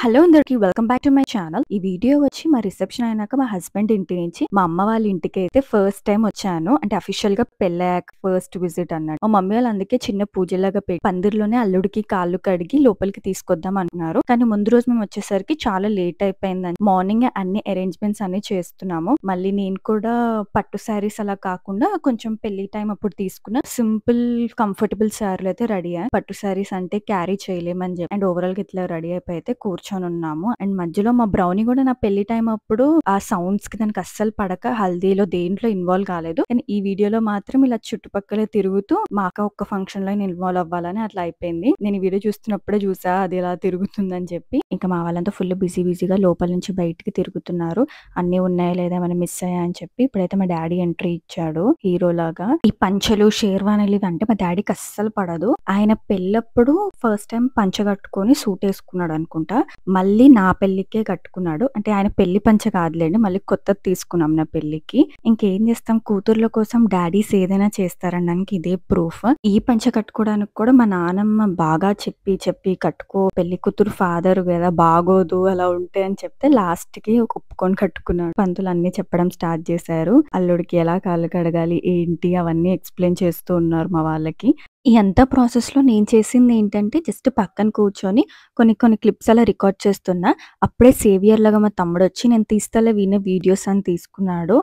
Hello అందరికి welcome back to my channel. ఈ video వచ్చి మా రిసెప్షన్ అయినాక మా హస్బెండ్ ఇంటి నుంచి మా అమ్మ వాళ్ళ ఇంటికి అయితే ఫస్ట్ టైం వచ్చాను. అంటే అఫీషియల్ గా పెళ్ళాక ఫస్ట్ విజిట్ అన్నట్టు. మా మమ్మీ వాళ్ళు అందుకే చిన్న పూజలాగా పెట్టి పందిర్లోనే అల్లుడికి కాళ్ళు కడిగి లోపలికి తీసుకొద్దాం అనుకున్నారు. కానీ ముందు రోజు మేము వచ్చేసరికి చాలా లేట్ అయిపోయిందని మార్నింగ్ అన్ని అరేంజ్మెంట్స్ అన్ని చేస్తున్నాము. మళ్ళీ నేను కూడా పట్టు శారీస్ అలా కాకుండా కొంచెం పెళ్లి టైం అప్పుడు తీసుకున్న సింపుల్ కంఫర్టబుల్ శారీలు అయితే రెడీ అయ్యాయి. పట్టు శారీస్ అంటే క్యారీ చేయలేమని చెప్పి అండ్ ఓవరాల్ గా ఇట్లా రెడీ అయిపోయి అయితే కూర్చొని ఉన్నాము. అండ్ మధ్యలో మా బ్రౌనీ కూడా నా పెళ్లి టైం అప్పుడు ఆ సౌండ్స్ కి దానికి అస్సలు పడక హల్దీలో దేంట్లో ఇన్వాల్వ్ కాలేదు. కానీ ఈ వీడియోలో మాత్రం ఇలా చుట్టుపక్కల తిరుగుతూ మా అక్క ఒక్క ఫంక్షన్ లో ఇన్వాల్వ్ అవ్వాలని అట్లా అయిపోయింది. నేను ఈ వీడియో చూస్తున్నప్పుడే చూసా అది ఇలా తిరుగుతుందని చెప్పి. ఇంకా మా వాళ్ళంతా ఫుల్ బిజీగా లోపల నుంచి బయటికి తిరుగుతున్నారు. అన్ని ఉన్నాయా లేదా ఏమైనా మిస్ అయ్యా అని చెప్పి. ఇప్పుడైతే మా డాడీ ఎంట్రీ ఇచ్చాడు హీరో లాగా. ఈ పంచలు షేర్వానీలు ఇవి అంటే మా డాడీకి అస్సలు పడదు. ఆయన పెళ్ళప్పుడు ఫస్ట్ టైం పంచ కట్టుకొని సూట్ వేసుకున్నాడు అనుకుంటా. మళ్ళీ నా పెళ్లికే కట్టుకున్నాడు. అంటే ఆయన పెళ్లి పంచ కాదులేండి, మళ్ళీ కొత్తది తీసుకున్నాం నా పెళ్లికి. ఇంకేం చేస్తాం, కూతుర్ల కోసం డాడీస్ ఏదైనా చేస్తారనడానికి ఇదే ప్రూఫ్. ఈ పంచ కట్టుకోవడానికి కూడా మా నానమ్మ బాగా చెప్పి కట్టుకో, పెళ్లి కూతురు ఫాదర్ కదా బాగోదు అలా ఉంటే అని చెప్తే లాస్ట్ కి ఒప్పుకొని కట్టుకున్నాడు. పంతులు అన్ని చెప్పడం స్టార్ట్ చేశారు. అల్లుడికి ఎలా కాళ్ళు కడగాలి ఏంటి అవన్నీ ఎక్స్ప్లెయిన్ చేస్తూ ఉన్నారు మా వాళ్ళకి. ఈ అంతా ప్రాసెస్ లో నేను చేసింది ఏంటంటే జస్ట్ పక్కన కూర్చొని కొన్ని క్లిప్స్ అలా రికార్డ్ చేస్తున్నా. అప్పుడే సేవియర్ లాగా మా తమ్ముడు వచ్చి నేను తీస్తాలే వీడియోస్ అని తీసుకున్నాడు.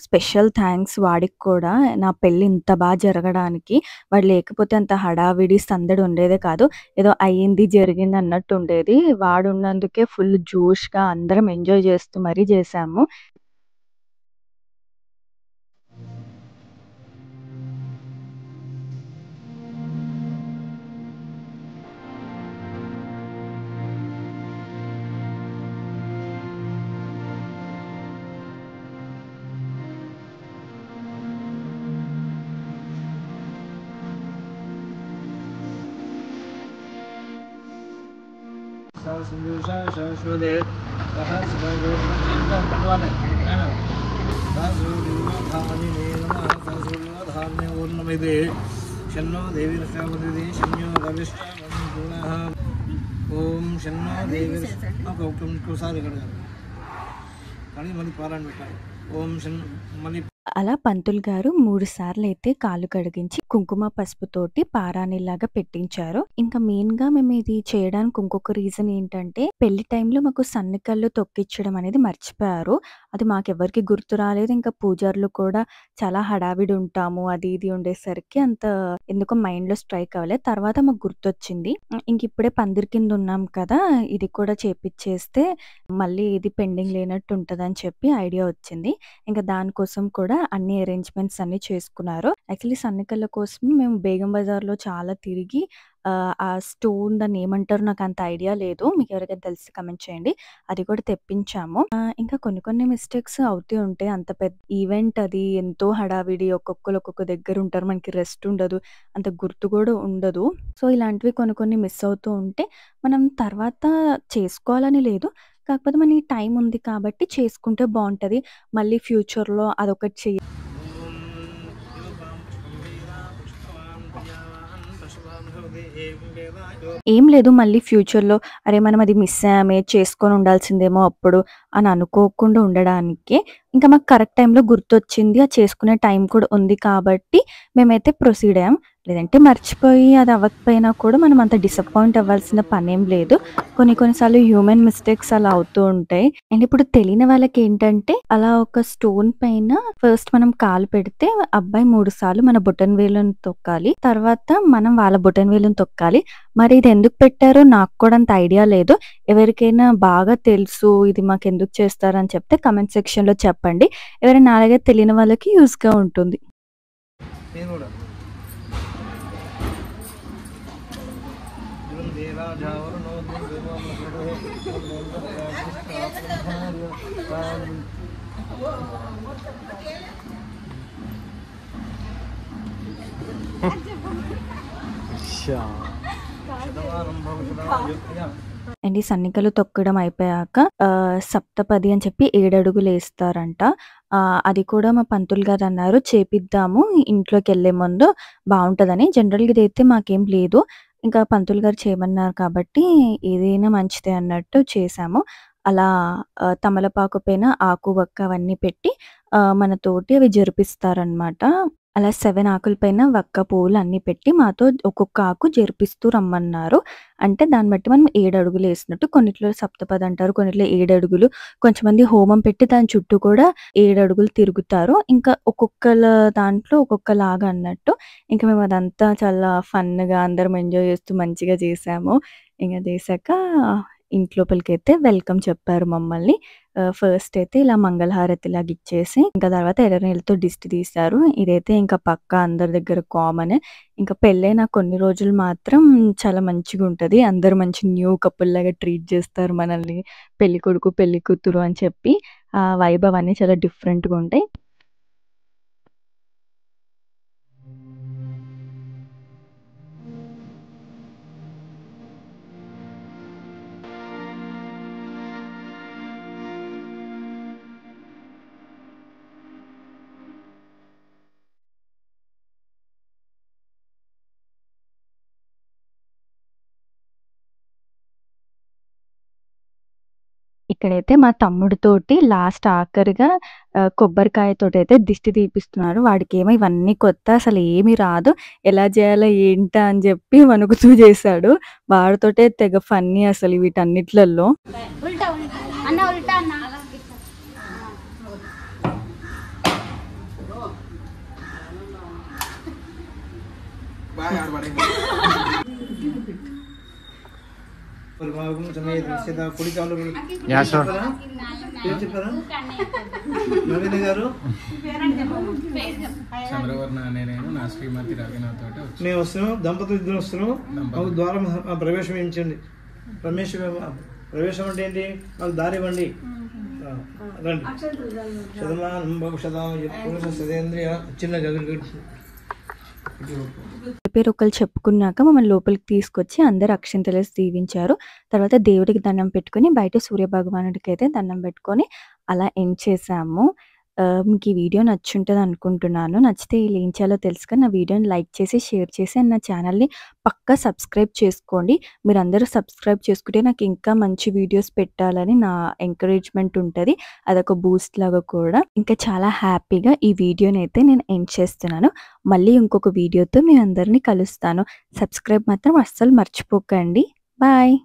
స్పెషల్ థ్యాంక్స్ వాడికి కూడా, నా పెళ్లి ఇంత బాగా జరగడానికి. వాడు లేకపోతే అంత హడావిడి సందడి ఉండేదే కాదు. ఏదో అయ్యింది జరిగింది అన్నట్టు ఉండేది. వాడు ఉన్నందుకే ఫుల్ జోష్ గా అందరం ఎంజాయ్ చేస్తూ మరీ చేసాము. शन्नो देवी रक्षाबंधे शन्यो रविष्ठ ओम शन्नो देवी सारे कड़ी मनी पारायण పెట్టాలి ఓం షన్ మని. అలా పంతులు గారు 3 సార్లు అయితే కాళ్ళు కడిగించి కుంకుమ పసుపుతోటి పారాణిలాగా పెట్టించారు. ఇంకా మెయిన్ గా మేము ఇది చేయడానికి ఇంకొక రీజన్ ఏంటంటే పెళ్లి టైంలో మాకు సన్నికళ్ళు తొక్కించడం అనేది మర్చిపోయారు. అది మాకెవరికి గుర్తు రాలేదు. ఇంకా పూజారులు కూడా చాలా హడావిడి ఉంటాము అది ఇది ఉండేసరికి అంత ఎందుకో మైండ్ లో స్ట్రైక్ అవ్వలేదు. తర్వాత మాకు గుర్తొచ్చింది, ఇంక ఇప్పుడే పందిరి కింద ఉన్నాం కదా, ఇది కూడా చేపిచ్చేస్తే మళ్ళీ ఇది పెండింగ్ లేనట్టు ఉంటదని చెప్పి ఐడియా వచ్చింది. ఇంకా దానికోసం కూడా అన్ని అరేంజ్మెంట్స్ అన్ని చేసుకున్నారు. యాక్చువల్లీ సన్నికళ్ళ కోసం మేము బేగం బజార్లో చాలా తిరిగి ఆ స్టోన్ దాన్ని ఏమంటారు నాకు అంత ఐడియా లేదు, మీకు ఎవరికైనా తెలిసి కమెంట్ చేయండి, అది కూడా తెప్పించాము. ఇంకా కొన్ని మిస్టేక్స్ అవుతూ ఉంటాయి. అంత పెద్ద ఈవెంట్ అది, ఎంతో హడావిడి, ఒక్కొక్కరు ఒక్కొక్క దగ్గర ఉంటారు, మనకి రెస్ట్ ఉండదు, అంత గుర్తు కూడా ఉండదు. సో ఇలాంటివి కొన్ని మిస్ అవుతూ ఉంటే మనం తర్వాత చేసుకోవాలని లేదు, కాకపోతే మనకి టైం ఉంది కాబట్టి చేసుకుంటే బాగుంటది. మళ్ళీ ఫ్యూచర్లో అదొకటి ఏం లేదు, మళ్ళీ ఫ్యూచర్లో అరే మనం అది మిస్ అయ్యామే చేసుకొని ఉండాల్సిందేమో అప్పుడు అని అనుకోకుండా ఉండడానికి. ఇంకా మాకు కరెక్ట్ టైంలో గుర్తొచ్చింది, అది చేసుకునే టైం కూడా ఉంది కాబట్టి మేమైతే ప్రొసీడ్ అయ్యాం. లేదంటే మర్చిపోయి అది అవ్వకపోయినా కూడా మనం అంత డిసప్పాయింట్ అవ్వాల్సిన పనేం లేదు. కొన్నిసార్లు హ్యూమన్ మిస్టేక్స్ అలా అవుతూ ఉంటాయి. అండ్ ఇప్పుడు తెలియని వాళ్ళకి ఏంటంటే అలా ఒక స్టోన్ పైన ఫస్ట్ మనం కాలు పెడితే అబ్బాయి 3 సార్లు మన బొటన్ వేలుని తొక్కాలి, తర్వాత మనం వాళ్ళ బొటన్ వేలుని తొక్కాలి. మరి ఇది ఎందుకు పెట్టారో నాకు కూడా అంత ఐడియా లేదు. ఎవరికైనా బాగా తెలుసు ఇది మాకు ఎందుకు చేస్తారని చెప్తే కమెంట్ సెక్షన్ లో చెప్పండి. ఎవరైనా అలాగే తెలియని వాళ్ళకి యూస్ గా ఉంటుంది. అండ్ ఈ సన్నికలు తొక్కడం అయిపోయాక సప్తపది అని చెప్పి 7 అడుగులు వేస్తారంట. అది కూడా మా పంతులు గారు అన్నారు చేపిద్దాము ఇంట్లోకి వెళ్ళే ముందు బాగుంటదని. జనరల్గా ఇదైతే మాకేం లేదు, ఇంకా పంతులు గారు చేయమన్నారు కాబట్టి ఏదైనా మంచిదే అన్నట్టు చేశాము. అలా తమలపాకు పైన ఆకు, వక్క అవన్నీ పెట్టి మనతోటి అవి జరిపిస్తారనమాట. అలా 7 ఆకుల పైన వక్క పువ్వులు అన్నీ పెట్టి మాతో ఒక్కొక్క ఆకు జరిపిస్తూ రమ్మన్నారు. అంటే దాన్ని బట్టి మనం 7 అడుగులేసినట్టు. కొన్నిట్లో సప్తపది అంటారు. కొన్నిట్లో 7 అడుగులు. కొంచెంమంది హోమం పెట్టి దాని చుట్టూ కూడా 7 అడుగులు తిరుగుతారు. ఇంకా ఒక్కొక్కళ్ళ దాంట్లో ఒక్కొక్కలాగా అన్నట్టు. ఇంక మేము అదంతా చాలా ఫన్‌గా అందరం ఎంజాయ్ చేస్తూ మంచిగా చేశాము. ఇంక చేశాక ఇంట్లోపలికైతే వెల్కమ్ చెప్పారు మమ్మల్ని. ఫస్ట్ అయితే ఇలా మంగళహారతిలాగా ఇచ్చేసి, ఇంకా తర్వాత ఎర్ర నీళ్ళతో దిష్టి తీశారు. ఇదైతే ఇంకా పక్కా అందరి దగ్గర కామనే. ఇంకా పెళ్ళైన కొన్ని రోజులు మాత్రం చాలా మంచిగుంటది. అందరూ మంచి న్యూ కపుల్‌లాగా ట్రీట్ చేస్తారు మనల్ని. పెళ్ళికొడుకు, పెళ్ళికూతురు అని చెప్పి. ఆ వైబ్ అవన్నీ చాలా డిఫరెంట్‌గుంటాయి. ఇక్కడైతే మా తమ్ముడితోటి లాస్ట్ ఆఖరిగా కొబ్బరికాయతోటైతే దిష్టి తీపిస్తున్నారు. వాడికేమో ఇవన్నీ కొత్త. అసలేమి రాదు. ఎలా జేయాలో ఏంటా అని జెప్పి వణుకుతూ జేశాడు. వాడితోటే తెగ ఫన్నీ అసలు వీటన్నిట్లల్లో. ఉల్టా అన్న ఉల్టా అన్న కుడి కాలు చెప్పారా నవీన్ గారు? చంద్రవర్ణ అనే నేను నా శ్రీమతి రవీనాథ్ తోటి మేము వస్తున్నాం, దంపతులు ఇద్దరు వస్తున్నాం. మాకు ద్వారం ప్రవేశం ఇచ్చండి. ప్రవేశం అంటే ఏంటి? మాకు దారి ఇవ్వండి. రండి. శతమానం భవిష్యతాం పురుష సదేంద్రియ చిన్న గగన పేరు ఒకళ్ళు చెప్పుకున్నాక మమ్మల్ని లోపలికి తీసుకొచ్చి అందరూ అక్షింతలేసి దీవించారు. తర్వాత దేవుడికి దండం పెట్టుకొని బయట సూర్యభగవానుడికైతే దండం పెట్టుకొని అలా ఎండ్ చేశాము. మీకు ఈ వీడియో నచ్చుంటది అనుకుంటున్నాను. నచ్చితే ఏం చేయాలో తెలుసుకొని నా వీడియోని లైక్ చేసి, షేర్ చేసి అండ్ నా ఛానల్‌ని పక్కా సబ్స్క్రైబ్ చేసుకోండి. మీరందరూ సబ్స్క్రైబ్ చేసుకుంటే నాకు ఇంకా మంచి వీడియోస్ పెట్టాలని నా ఎంకరేజ్‌మెంట్ ఉంటది. అదొక బూస్ట్ లాగా కూడా. ఇంకా చాలా హ్యాపీగా ఈ వీడియోనైతే నేను ఎండ్ చేస్తున్నాను. మళ్ళీ ఇంకొక వీడియోతో మీ అందరిని కలుస్తాను. సబ్స్క్రైబ్ మాత్రం అస్సలు మర్చిపోకండి. బాయ్.